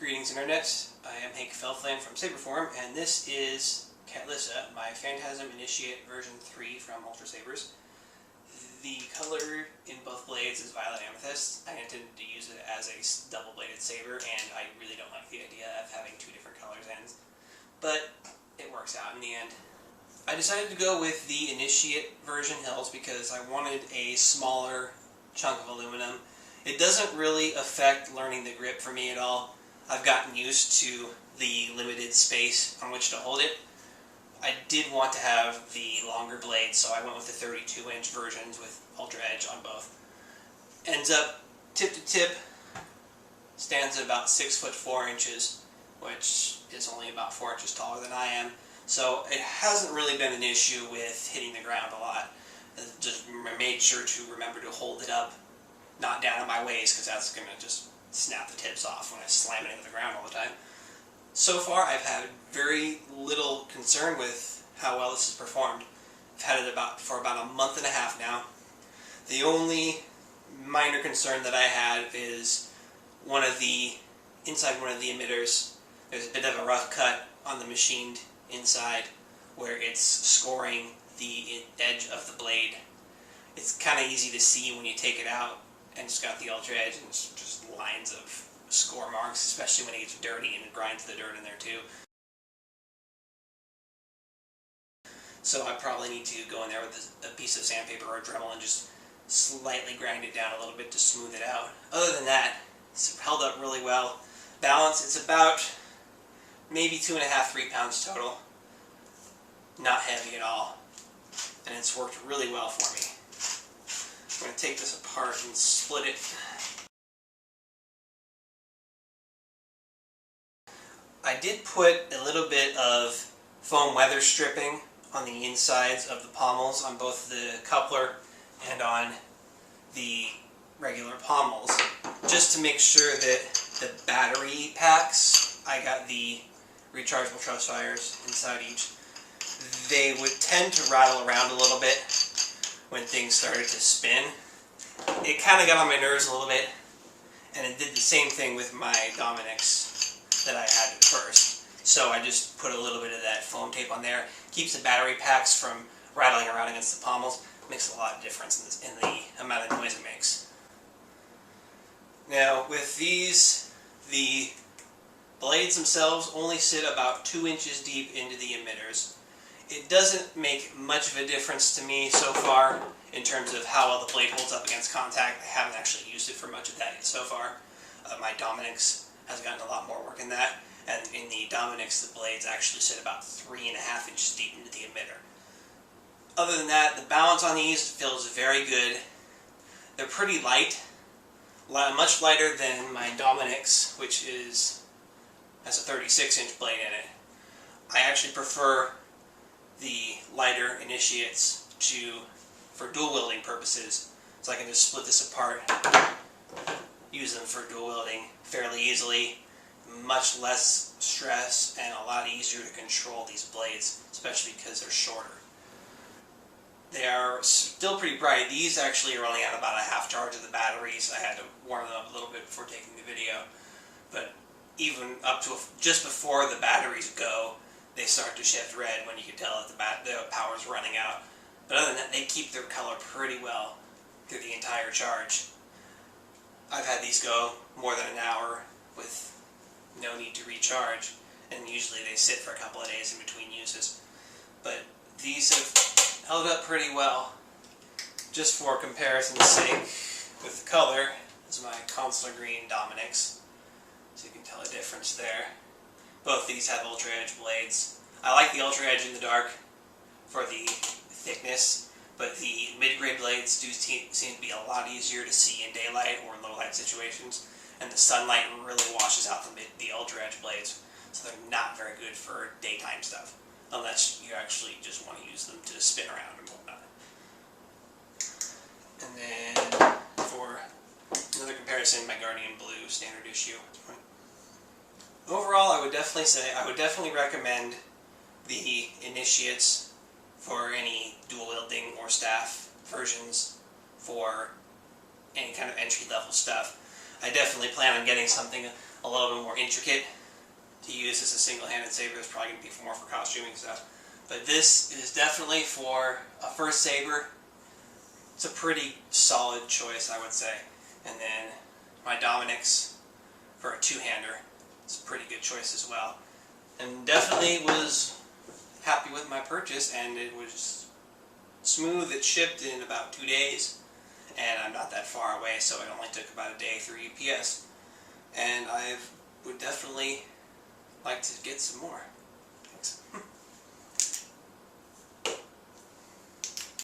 Greetings Internet, I am Hank Felflame from Saberform, and this is Catlissa, my Phantasm Initiate version 3 from Ultrasabers. The color in both blades is Violet Amethyst. I intended to use it as a double-bladed saber, and I really don't like the idea of having two different colors ends. But it works out in the end. I decided to go with the Initiate version hills because I wanted a smaller chunk of aluminum. It doesn't really affect learning the grip for me at all. I've gotten used to the limited space on which to hold it. I did want to have the longer blades, so I went with the 32-inch versions with Ultra Edge on both. Ends up tip to tip, stands at about 6 foot 4 inches, which is only about 4 inches taller than I am. So it hasn't really been an issue with hitting the ground a lot. I just made sure to remember to hold it up, not down at my waist, because that's going to just snap the tips off when I slam it into the ground all the time. So far I've had very little concern with how well this has performed. I've had it for about a month and a half now. The only minor concern that I had is inside one of the emitters, there's a bit of a rough cut on the machined inside where it's scoring the edge of the blade. It's kind of easy to see when you take it out, and it's got the Ultra Edge, and it's just lines of score marks, especially when it gets dirty and it grinds the dirt in there too. So I probably need to go in there with a piece of sandpaper or a Dremel and just slightly grind it down a little bit to smooth it out. Other than that, it's held up really well. Balance, it's about maybe 2.5–3 pounds total. Not heavy at all. And it's worked really well for me. I'm going to take this apart and split it. I did put a little bit of foam weather stripping on the insides of the pommels on both the coupler and on the regular pommels, just to make sure that the battery packs, I got the rechargeable truss fires inside each, they would tend to rattle around a little bit when things started to spin. It kind of got on my nerves a little bit, and it did the same thing with my Dominix that I had at first. So I just put a little bit of that foam tape on there. Keeps the battery packs from rattling around against the pommels. Makes a lot of difference in the amount of noise it makes. Now with these, the blades themselves only sit about 2 inches deep into the emitters. It doesn't make much of a difference to me so far in terms of how well the blade holds up against contact. I haven't actually used it for much of that so far. My Dominix has gotten a lot more work in that, and in the Dominix the blades actually sit about 3.5 inches deep into the emitter. Other than that, the balance on these feels very good. They're pretty light, much lighter than my Dominix, which has a 36-inch blade in it. I actually prefer the lighter Initiates for dual wielding purposes, so I can just split this apart, use them for dual wielding fairly easily, much less stress, and a lot easier to control these blades, especially because they're shorter. They are still pretty bright. These actually are only at about a half charge of the batteries. I had to warm them up a little bit before taking the video, but even up to just before the batteries go, they start to shift red when you can tell that the power's running out. But other than that, they keep their color pretty well through the entire charge. I've had these go more than an hour with no need to recharge, and usually they sit for a couple of days in between uses. But these have held up pretty well. Just for comparison's sake, with the color, this is my Consular Green Dominix, so you can tell a difference there. Both these have Ultra Edge blades. I like the Ultra Edge in the dark for the thickness, but the mid-grade blades do seem to be a lot easier to see in daylight or in low light situations, and the sunlight really washes out the Ultra Edge blades, so they're not very good for daytime stuff, unless you actually just want to use them to spin around and whatnot. And then for another comparison, my Guardian Blue standard issue. Overall, I would definitely recommend the Initiates for any dual wielding or staff versions for any kind of entry level stuff. I definitely plan on getting something a little bit more intricate to use as a single-handed saber. It's probably going to be more for costuming stuff. But this is definitely for a first saber. It's a pretty solid choice, I would say. And then my Dominic's for a two-hander. It's a pretty good choice as well. And definitely was happy with my purchase, and it was smooth. It shipped in about 2 days, and I'm not that far away, so it only took about a day through UPS. And I would definitely like to get some more. Thanks.